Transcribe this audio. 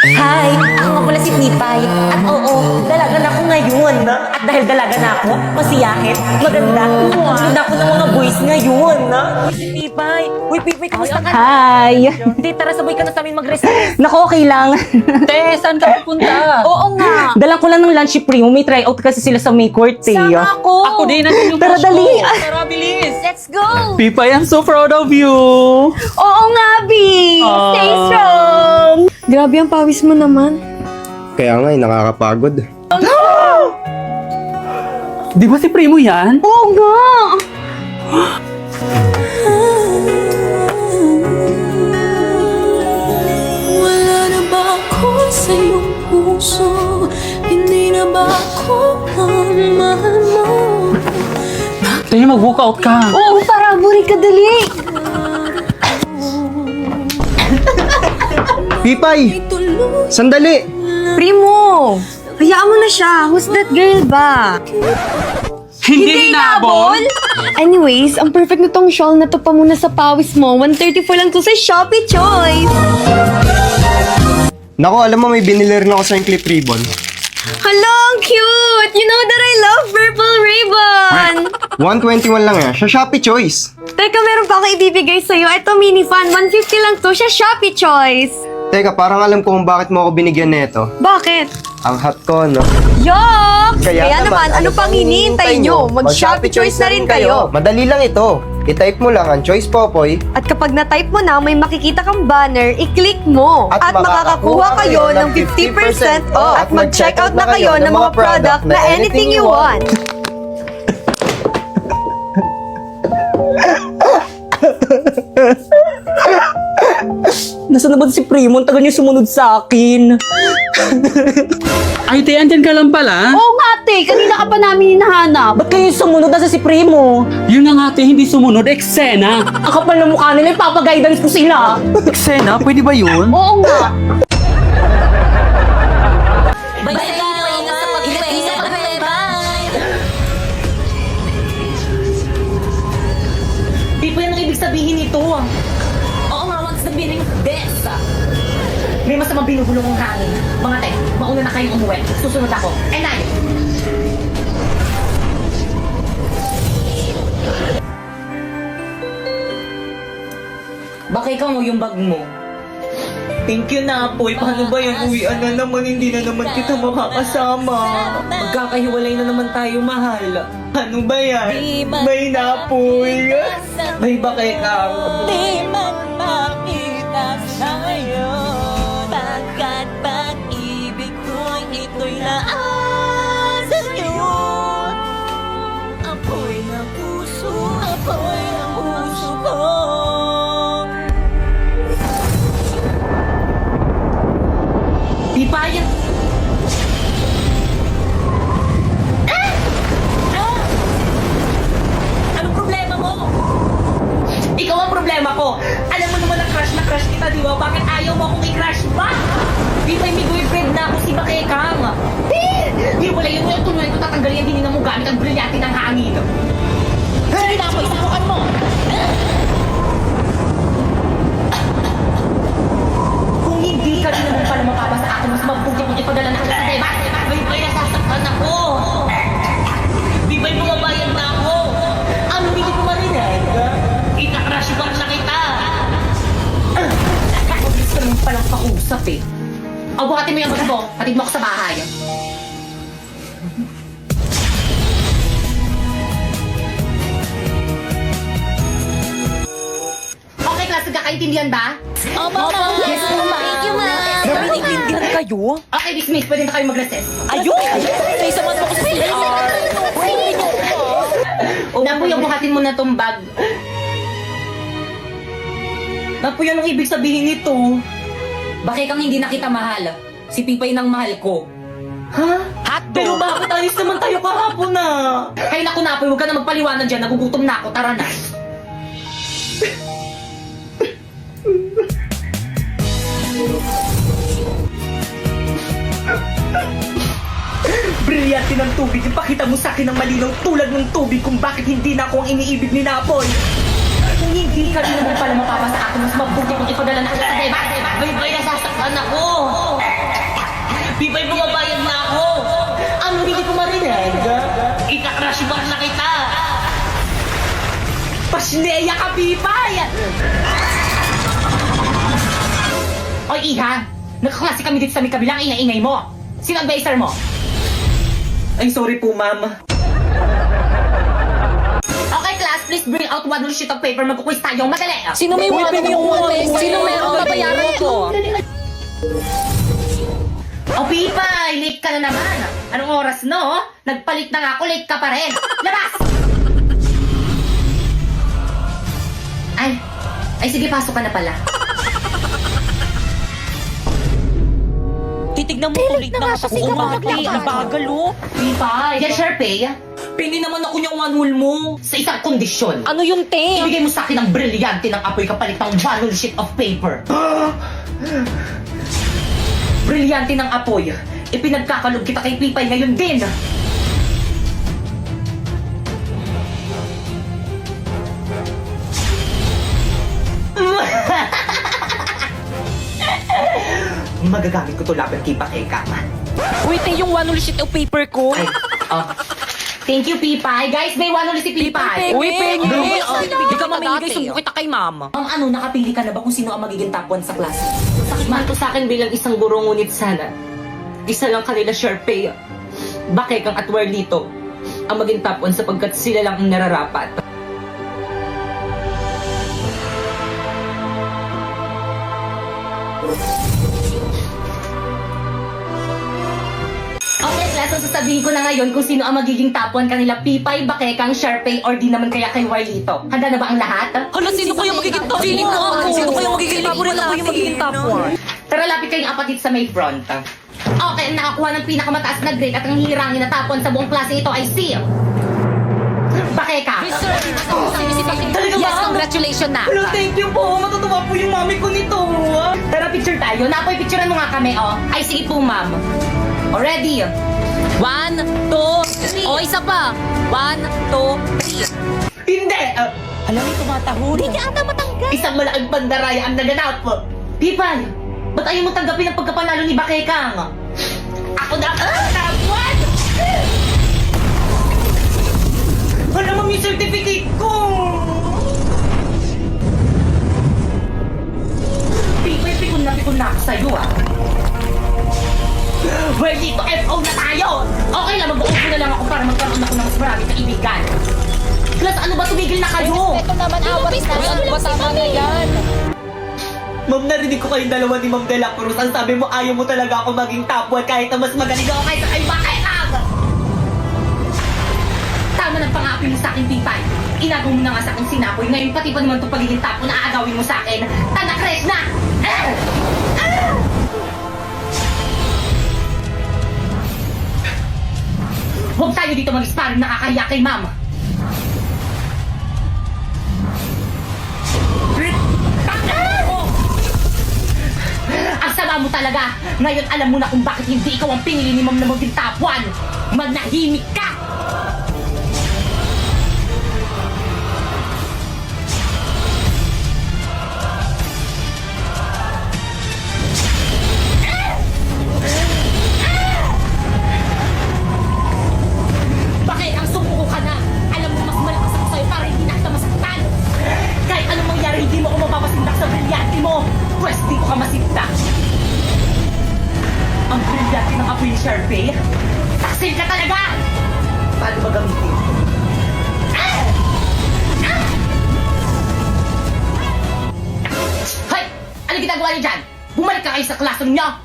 Hi! Ako nga pala si Pipay. At oo, dalaga na ako ngayon. At dahil dalaga na ako, masiyahin, maganda, maganda ako ng mga boys ngayon. Uy, si Pipay! Uy, Pipay, kamusta ka? Hi! Di, tara, sabay ka na sa amin mag-recess. Naku, okay lang. Te, saan ka pupunta? Oo nga! Dalang ko lang ng lunch si Primo. May tryout kasi sila sa May Court eh. Sama ako! Ako din, nandun yung Tara, crush dali. ko. Tara, bilis. Let's go! Pipay, I'm so proud of you. Oo nga, B! Stay strong! Grabe ang pawis mo naman. Kaya nga, nakakapagod. Di ba si Primo yan? Oo nga! Wala na ba ako sa iyong puso? Hindi na ba ako ang mahal mo? Te, mag-workout ka. Oo, para buri ka dali! Pipay! Tuloy Sandali! Primo! Hayaan mo na siya. Who's that girl ba? Hindi hinabol? Anyways, ang perfect na tong shawl na to pa muna sa pawis mo. 134 lang to sa Shopee Choice! Naku, alam mo, may binili rin ako sa yung clip ribbon. Hala, ang cute! You know that I love purple ribbon! 121 lang yan, sa Shopee Choice. Teka, meron pa ako ibibigay sa'yo. Ito, mini fan. 150 lang to sa Shopee Choice. Teka, parang alam ko kung bakit mo ako binigyan nito. Bakit? Ang hot ko, no? Yuck! Kaya naman, ano pang hinihintay nyo? Mag-Shopee Choice na rin kayo. Madali lang ito. I-type mo lang ang Choice Popoy. At kapag na-type mo na, may makikita kang banner, i-click mo. At makakakuha kayo ng 50% off. At mag-checkout na kayo ng mga product na anything you want. Nasaan na ba si Primo? Ang tagal niya sumunod sa akin. Ay, te, andyan ka lang pala. Oo nga, te. Kanina ka pa namin hinahanap. Ba't kayo sumunod? Nasa si Primo. Yun na nga, te, hindi sumunod. Eksena. Ang kapal ng mukha nila. Ipapag-guidance ko sila. Eksena, pwede ba yun? Oo nga. Bye-bye! Ingat sa pag-uwi! Ingat sa pag-uwi! Bye! Pipay, anong ibig sabihin nito? Oo nga, what's the meaning of this? May masamang binubulong ang hangin. Mga te, mauna na kayong umuwi. Susunod ako. And I... Baka ikaw mo yung bag mo. Thank you na, Apoy. Paano ba yan? Uwian na naman, hindi na naman kita makakasama. Magkakahiwalay na naman tayo, mahal. Ano ba yan? May na, Apoy. May ba kay Kang? Di man makita sa'yo. Pagkat pag-ibig ko'y ito'y laan sa'yo. Apoy ng puso, apoy ng puso ko. Di pa yan. Anong problema mo? Ikaw ang problema ko. Alam mo naman na crush kita, di ba? Bakit ayaw mo akong i-crush ba? Di ba may boyfriend na ako si Bakekang? Di wala yun yung tuloy ko tatanggalin, hindi na mo gamit ang brilyante ng hangin. Sige na, Apoy, subukan mo. Kung hindi ka rin naman pala mapapa sa akin, mas mabuti kung ipadala na kita sa diba? May nasasaktan ako. Di ba'y bumabayad na ako? Ano, hindi ko marinig? Ita-crush ba na kita? Kakabis ka naman palang pakusap eh. Buhatin mo yung bag mo, hatid mo ako sa bahay. Okay, class, nagkakaintindihan ba? Opo, yes, ma'am. Thank you, ma'am. Nabinigtindihan kayo? Okay, dismiss. Pwede na kayo mag-recess. Ayun! May samat ako sa CR. Napoy, buhatin mo na tong bag. Napoy, anong ibig sabihin nito? Bakit kang hindi na kita mahal? Si Pipay nang mahal ko. Ha? Pero bakit ayos naman tayo kahapon na? Ay naku, Napoy, huwag ka na magpaliwanag dyan. Nagugutom na ako. Tara na. Brilyante ng tubig, ipakita mo sa akin ng malinaw tulad ng tubig kung bakit hindi na ako ang iniibig ni Napoy. Kung hindi ka rin naman pala mapapa sa akin, mas mabuti kung ipadala na kita sa iba. Bay-bay, nasasaktan ako. ako! Ano hindi ko marinig? Ika-crush ba na kita? Pasleya ka, Pipay! Oy, Iha! Nagkaklase kami dito sa may kabilang ingay-ingay mo! Sino advisor mo? Ay, sorry po, ma'am. Okay, class, please bring out one sheet of paper. Magkuquiz tayo. Madali! Sino may wallet yung wallet? Sino meron babayaran ko? Oh, Pipay! Late ka na naman! Anong oras, no? Nagpalit na nga ako, late ka pa rin! Labas! Ay, sige, pasok ka na pala. Titignan mo ulit na sa kumate. Ang bagal oh. Pipay! Yan, Sharpay. Pili naman ako niyang manhul mo sa isang kondisyon. Ano yung te? Ibigay mo sa akin ang brilyante ng apoy kapalit ng one sheet of paper. Brilyante ng apoy. Ipinagkakalog kita kay Pipay ngayon din. Magagamit ko to laban kay Pakekama. Uy, te, yung one sheet of paper ko. Ay, oh. Thank you, Pipay. Guys, may one ulit si Pipay. Uy, pengi! Hindi ka mamimigay, Dati, sumbong kita kay mama. ano, nakapili ka na ba kung sino ang magiging top 1 sa klase? Sakit man to sa akin bilang isang guro, ngunit sana. Isa lang kanila, Sharpay. Bakekang at Warlito ang maging top 1 sapagkat sila lang ang nararapat. Okay, class, so sasabihin ko na ngayon kung sino ang magiging top 1 kanila, Pipay, Bakekang, Sharpay, or di naman kaya kay Warlito. Handa na ba ang lahat? Hala, sino kaya magiging top 1? Feeling ko ako. Sino kaya magiging favorite ako yung magiging top 1? Tara, lapit kayong apat dito sa may front. Okay, ang nakakuha ng pinakamataas na grade at ang hihirangin na top 1 sa buong klase ito ay si Bakeka. Talaga yes, congratulations na. Hello, thank you po. Matutuwa po yung mami ko nito. Tara, picture tayo. Napoy, picturean mo nga kami, oh. Ay, sige po, ma'am. Oh, ready? 1, 2, 3. O, isa pa. 1, 2, 3. Hindi! Alam mo, tumatahol. Hindi ka ata matanggal. Isang malaking pandaraya ang naganap. Pipay, ba't ayaw mo tanggapin ang pagkapanalo ni Bakekang? Ako na top 1! Alam mo yung certificate ko! Pipay, pikon na ako sa'yo, ah. Well, dito FO na tayo! Okay lang, mag-uupo na lang ako para magkaroon ako ng mas maraming kaibigan. Plus, ano ba, tumigil na kayo? Ito naman awat na. Ano ba, tama na yan? Ma'am, narinig ko kayong dalawa ni Ma'am De La Cruz. Ang sabi mo, ayaw mo talaga ako maging top 1 kahit na mas magaling ako kaysa kay Bakekang! Tama ng pangapi mo sa akin, Pipay. Inagaw mo na nga sa akin sinapoy. Ngayon, pati pa naman itong pagiging top 1 na aagawin mo sa akin. Tanak-res na! Huwag tayo dito mag-sparring, nakakahiya kay Ma'am. Ang sama mo talaga. Ngayon alam mo na kung bakit hindi ikaw ang pinili ni Ma'am na maging top 1. Magnahimik ka! Bakit ang sumuko ka na? Alam mo mas malakas ako sa'yo para hindi na kita masaktan. Kahit anong mangyari, hindi mo ako mapapasindak sa brilyante mo. Pwes, di ko ka masindak. Ang brilyante ng apoy ni Sharpay. Taksil ka talaga! Paano ba gamitin? Hoy! Ano ginagawa niyo dyan? Bumalik ka kayo sa classroom niyo!